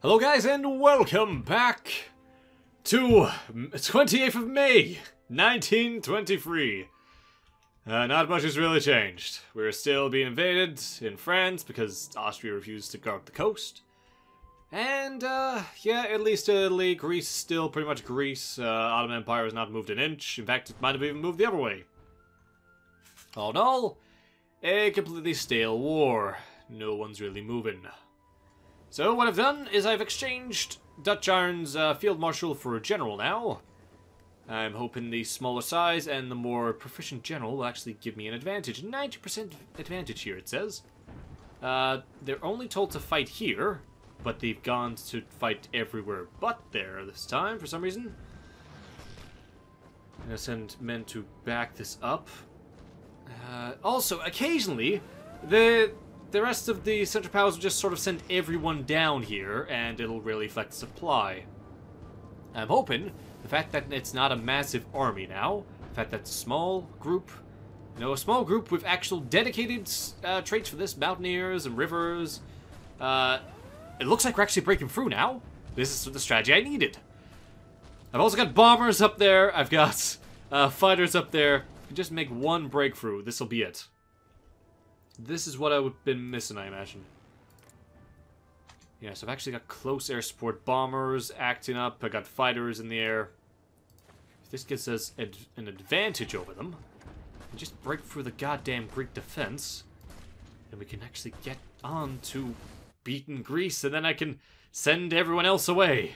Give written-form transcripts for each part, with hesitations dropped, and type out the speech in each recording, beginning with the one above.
Hello guys and welcome back to 28th of May, 1923. Not much has really changed. We're still being invaded in France because Austria refused to guard the coast. And, yeah, at least Italy, Greece is still pretty much Greece. Ottoman Empire has not moved an inch. In fact, it might have even moved the other way. All in all, a completely stale war. No one's really moving. So what I've done is I've exchanged Dutch Iron's Field Marshal for a General now. I'm hoping the smaller size and the more proficient General will actually give me an advantage. 90% advantage here, it says. They're only told to fight here, but they've gone to fight everywhere but there this time for some reason. I'm gonna send men to back this up. Also, occasionally, the rest of the Central Powers will just sort of send everyone down here, and it'll really affect supply. I'm hoping the fact that it's not a massive army now, the fact that it's a small group, a small group with actual dedicated traits for this, mountaineers and rivers. It looks like we're actually breaking through now. This is the strategy I needed. I've also got bombers up there. I've got fighters up there. If we just make one breakthrough, this will be it. This is what I've been missing, I imagine. Yeah, so I've actually got close air support bombers acting up. I got fighters in the air. If this gives us an advantage over them, and just break through the goddamn Greek defense, then we can actually get on to beating Greece, and then I can send everyone else away.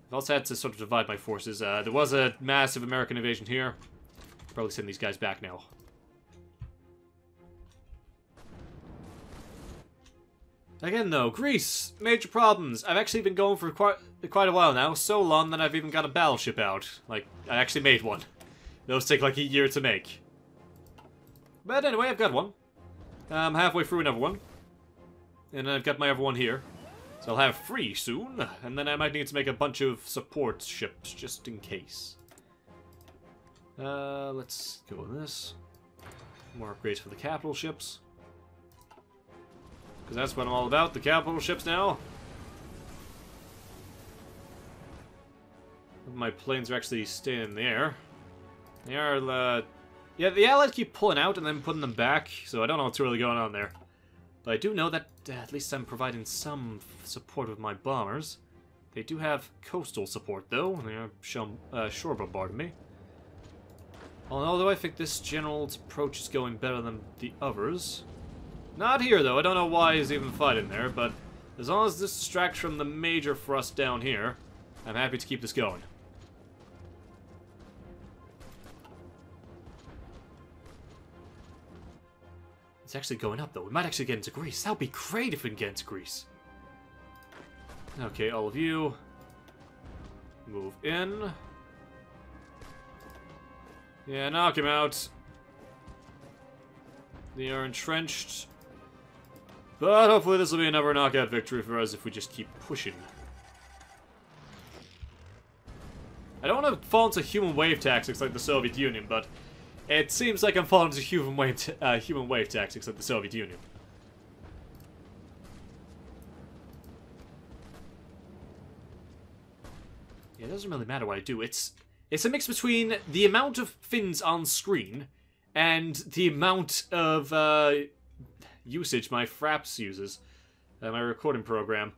I've also had to sort of divide my forces. There was a massive American invasion here. Probably send these guys back now. Again, though, Greece, major problems. I've actually been going for quite a while now, so long that I've even got a battleship out. Like, I actually made one. Those take like a year to make. But anyway, I've got one. I'm halfway through another one. And I've got my other one here. So I'll have 3 soon, and then I might need to make a bunch of support ships, just in case. Let's go with this. More upgrades for the capital ships. Because that's what I'm all about, the capital ships now. My planes are actually staying in the air. They are, yeah, the Allies keep pulling out and then putting them back, so I don't know what's really going on there. But I do know that at least I'm providing some support with my bombers. They do have coastal support, though. They are shore bombarding me. Although I think this general's approach is going better than the others. Not here, though. I don't know why he's even fighting there, but as long as this distracts from the major thrust down here, I'm happy to keep this going. It's actually going up, though. We might actually get into Greece. That would be great if we can get into Greece. Okay, all of you. Move in. Yeah, knock him out. They are entrenched. But hopefully this will be another knockout victory for us if we just keep pushing. I don't want to fall into human wave tactics like the Soviet Union, but it seems like I'm falling into human wave tactics like the Soviet Union. Yeah, it doesn't really matter what I do. It's a mix between the amount of Finns on screen and the amount of usage my Fraps uses, my recording program.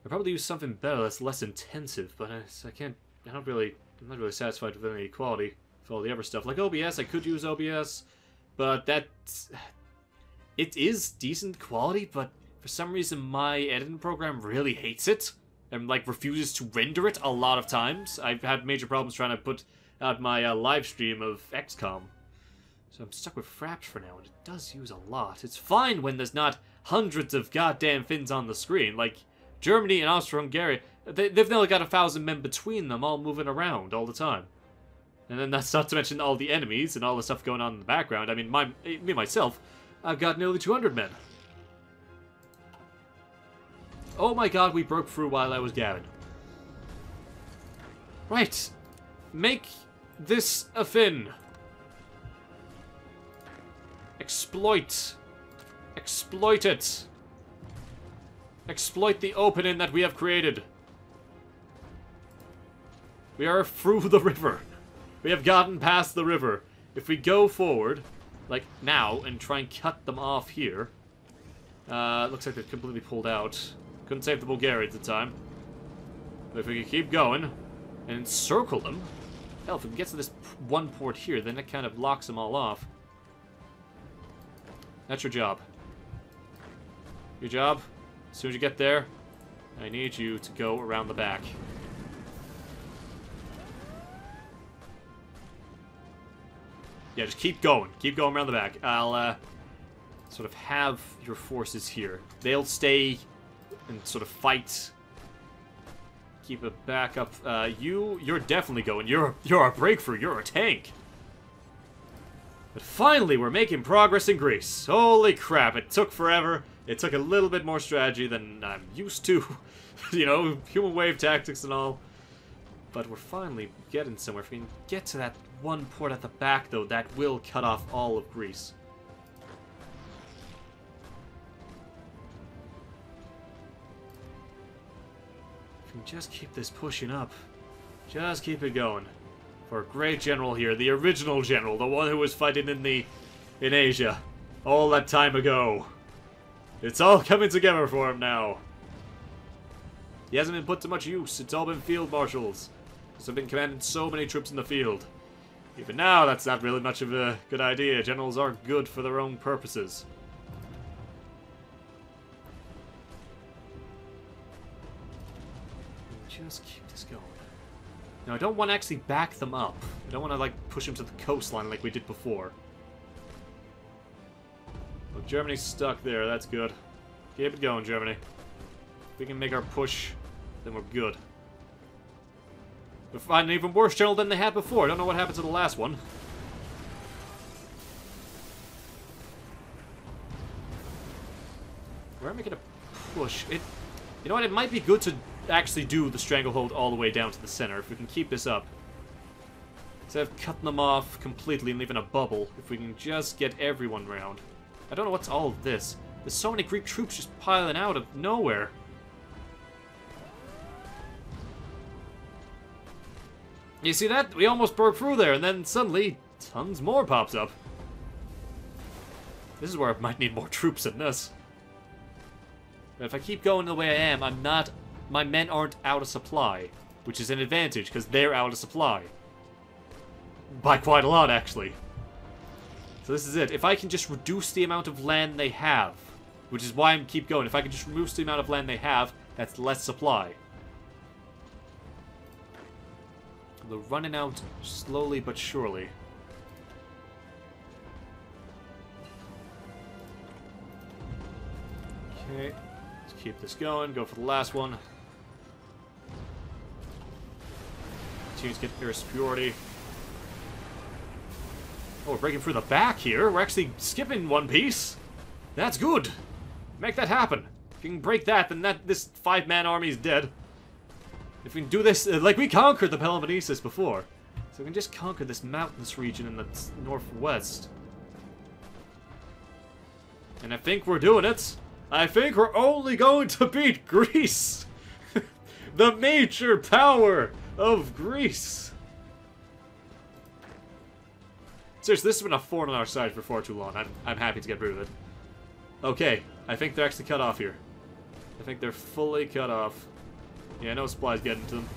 I probably use something better that's less intensive, but I'm not really satisfied with any quality for all the other stuff. Like OBS, I could use OBS, but it is decent quality, but for some reason my editing program really hates it and like refuses to render it a lot of times. I've had major problems trying to put out my live stream of XCOM. So I'm stuck with Fraps for now, and it does use a lot. It's fine when there's not hundreds of goddamn Finns on the screen. Like, Germany and Austria-Hungary, they've nearly got 1,000 men between them, all moving around all the time. And then that's not to mention all the enemies and all the stuff going on in the background. I mean, me myself, I've got nearly 200 men. Oh my god, we broke through while I was gabbing. Right. Make this a Finn. Exploit. Exploit it. Exploit the opening that we have created. We are through the river. We have gotten past the river. If we go forward, like now, and try and cut them off here... looks like they're completely pulled out. Couldn't save the Bulgarians in time. But if we can keep going and encircle them... Hell, if we can get to this one port here, then it kind of locks them all off. That's your job. Your job, as soon as you get there, I need you to go around the back. Yeah, just keep going. Keep going around the back. I'll, sort of have your forces here. They'll stay and sort of fight. Keep it back up. You're definitely going. You're a breakthrough. You're a tank. But finally, we're making progress in Greece. Holy crap, it took forever. It took a little bit more strategy than I'm used to. You know, human wave tactics and all. But we're finally getting somewhere. If we can get to that one port at the back, though, that will cut off all of Greece. If we can just keep this pushing up. Just keep it going. For a great general here. The original general. The one who was fighting in Asia. All that time ago. It's all coming together for him now. He hasn't been put to much use. It's all been field marshals. I've been commanding so many troops in the field. Even now, that's not really much of a good idea. Generals are good for their own purposes. Just keep this going. Now, I don't want to actually back them up. I don't want to, like, push them to the coastline like we did before. Well, Germany's stuck there. That's good. Keep it going, Germany. If we can make our push, then we're good. We'll find an even worse general than they had before. I don't know what happened to the last one. We're making a push. You know what? It might be good to actually do the stranglehold all the way down to the center if we can keep this up. Instead of cutting them off completely and leaving a bubble, if we can just get everyone round. I don't know what's all of this. There's so many Greek troops just piling out of nowhere. You see that? We almost broke through there, and then suddenly, tons more pops up. This is where I might need more troops than this. But if I keep going the way I am, my men aren't out of supply. Which is an advantage, because they're out of supply. By quite a lot, actually. So this is it. If I can just reduce the amount of land they have, which is why I keep going. If I can just reduce the amount of land they have, that's less supply. They're running out slowly but surely. Okay, let's keep this going. Go for the last one. Teams get their superiority. Oh, we're breaking through the back here. We're actually skipping one piece. That's good. Make that happen. If you can break that, then this 5-man army is dead. If we can do this, like we conquered the Peloponnesus before. So we can just conquer this mountainous region in the northwest. And I think we're doing it. I think we're only going to beat Greece. The major power of Greece. Seriously, this has been a thorn on our side for far too long. I'm happy to get rid of it. Okay, I think they're actually cut off here. I think they're fully cut off. Yeah, no supplies getting to them.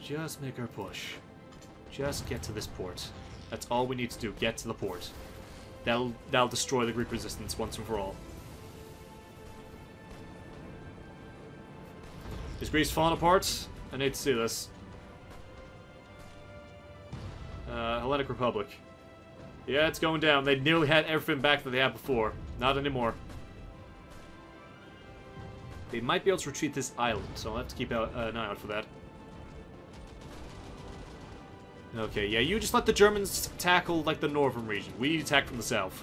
Just make our push. Just get to this port. That's all we need to do. Get to the port. That'll destroy the Greek resistance once and for all. Is Greece falling apart? I need to see this. Hellenic Republic. Yeah, it's going down. They nearly had everything back that they had before. Not anymore. They might be able to retreat this island, so I'll have to keep an eye out for that. Okay, yeah, you just let the Germans tackle, like, the northern region. We attack from the south.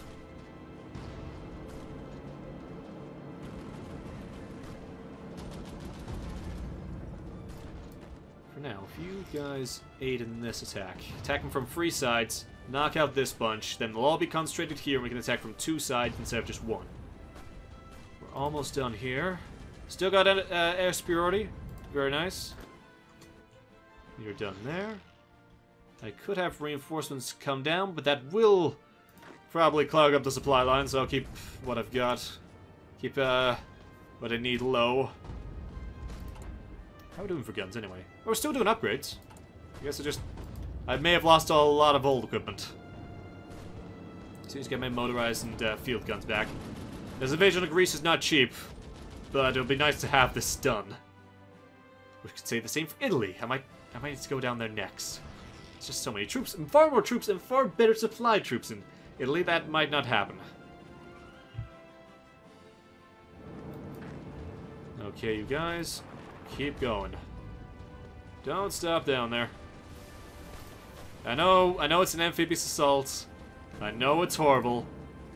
For now, if you guys aid in this attack, attack them from 3 sides, Knock out this bunch. Then they'll all be concentrated here and we can attack from 2 sides instead of just 1. We're almost done here. Still got air superiority. Very nice. You're done there. I could have reinforcements come down, but that will probably clog up the supply line, so I'll keep what I've got. Keep what I need low. How are we doing for guns anyway? Oh, we're still doing upgrades. I guess I may have lost a lot of old equipment. As soon as I get my motorized and field guns back. This invasion of Greece is not cheap, but it'll be nice to have this done. We could say the same for Italy. I might need to go down there next. It's just so many troops, and far more troops, and far better supplied troops in Italy. That might not happen. Okay, you guys, keep going. Don't stop down there. I know it's an amphibious assault. I know it's horrible,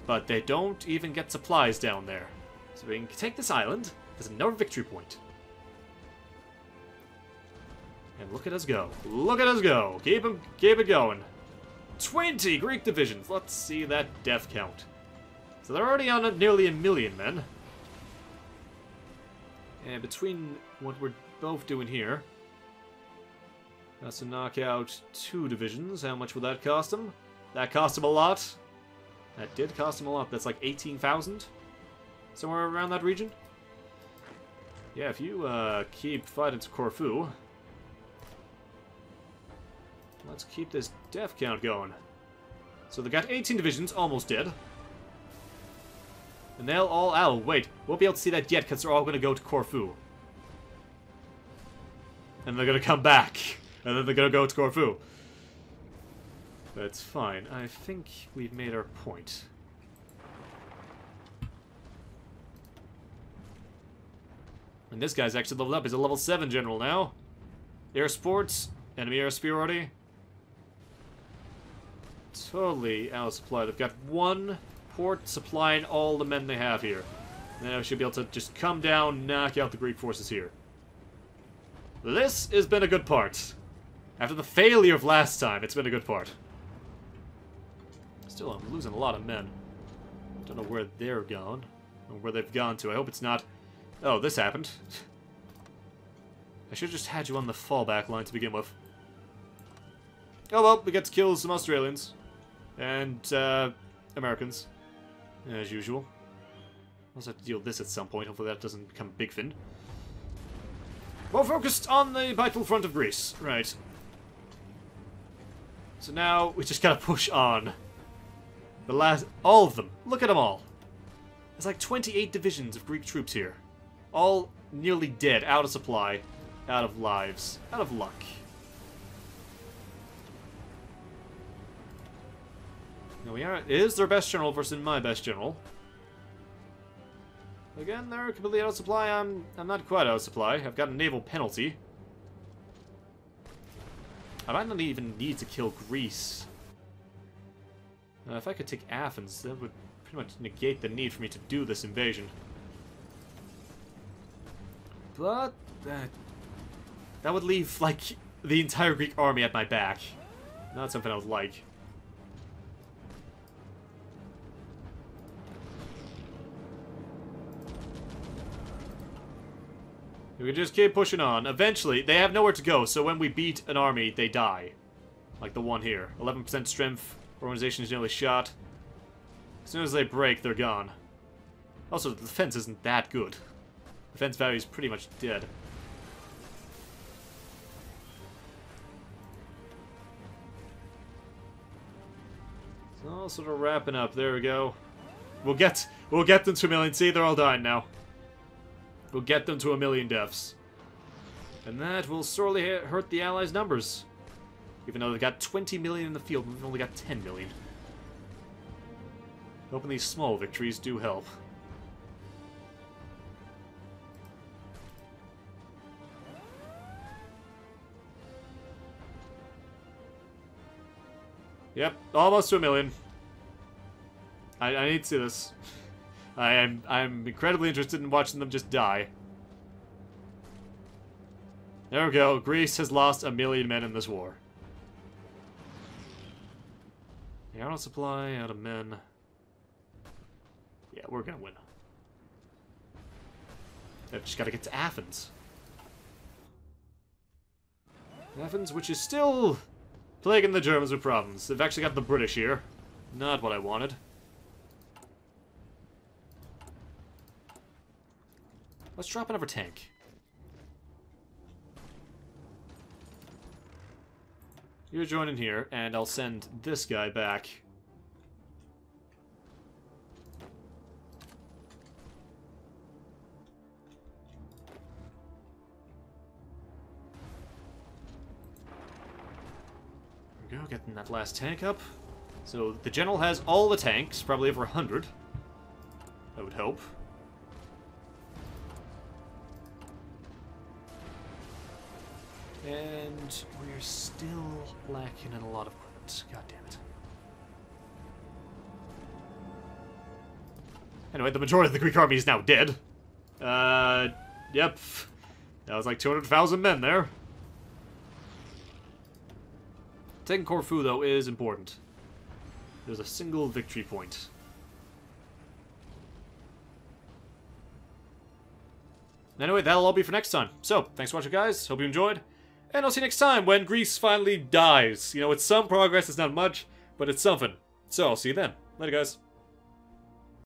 but they don't even get supplies down there. So we can take this island. There's another victory point. And look at us go. Look at us go. Keep it going. 20 Greek divisions. Let's see that death count. So they're already on nearly 1 million men. And between what we're both doing here, that's to knock out 2 divisions. How much would that cost them? That cost them a lot. That did cost them a lot. That's like 18,000. Somewhere around that region. Yeah, if you keep fighting to Corfu, let's keep this death count going. So they got 18 divisions, almost dead. And they'll all... Oh, wait. Won't be able to see that yet, because they're all going to go to Corfu. And they're going to come back. And then they're going to go to Corfu. That's fine. I think we've made our point. And this guy's actually leveled up. He's a level 7 general now. Air sports. Enemy air superiority. Totally out of supply. They've got 1 port supplying all the men they have here. And then I should be able to just come down, knock out the Greek forces here. This has been a good part. After the failure of last time, it's been a good part. Still, I'm losing a lot of men. Don't know where they're gone. Or where they've gone to. I hope it's not... Oh, this happened. I should have just had you on the fallback line to begin with. Oh well, we get to kill some Australians. And, Americans. As usual. I'll also have to deal with this at some point. Hopefully that doesn't become Big Fin. More focused on the vital front of Greece. Right. So now, we just gotta push on. The last... All of them. Look at them all. There's like 28 divisions of Greek troops here. All nearly dead. Out of supply. Out of lives. Out of luck. Now we are... It is their best general versus my best general. Again, they're completely out of supply. I'm not quite out of supply. I've got a naval penalty. I might not even need to kill Greece. If I could take Athens, that would pretty much negate the need for me to do this invasion. But that would leave, like, the entire Greek army at my back. Not something I would like. We can just keep pushing on. Eventually, they have nowhere to go, so when we beat an army, they die. Like the one here. 11% strength. Organization is nearly shot. As soon as they break, they're gone. Also, the defense isn't that good. Defense value is pretty much dead. So, sort of wrapping up. There we go. We'll get them to 1 million. See, they're all dying now. We'll get them to 1 million deaths. And that will sorely hurt the Allies' numbers. Even though they've got 20 million in the field, we've only got 10 million. Hoping these small victories do help. Yep, almost to 1 million. I need to see this. I'm incredibly interested in watching them just die. There we go. Greece has lost 1 million men in this war. Yeah, out of supply, out of men. Yeah, we're gonna win. I've just gotta get to Athens. Athens, which is still plaguing the Germans with problems. They've actually got the British here. Not what I wanted. Let's drop another tank. You're joining here, and I'll send this guy back. There we go, getting that last tank up. So the general has all the tanks, probably over 100. I would hope. And we're still lacking in a lot of equipment. God damn it. Anyway, the majority of the Greek army is now dead. Yep. That was like 200,000 men there. Taking Corfu, though, is important. There's a single victory point. Anyway, that'll all be for next time. So, thanks for watching, guys. Hope you enjoyed. And I'll see you next time when Greece finally dies. You know, it's some progress, it's not much, but it's something. So, I'll see you then. Later, guys.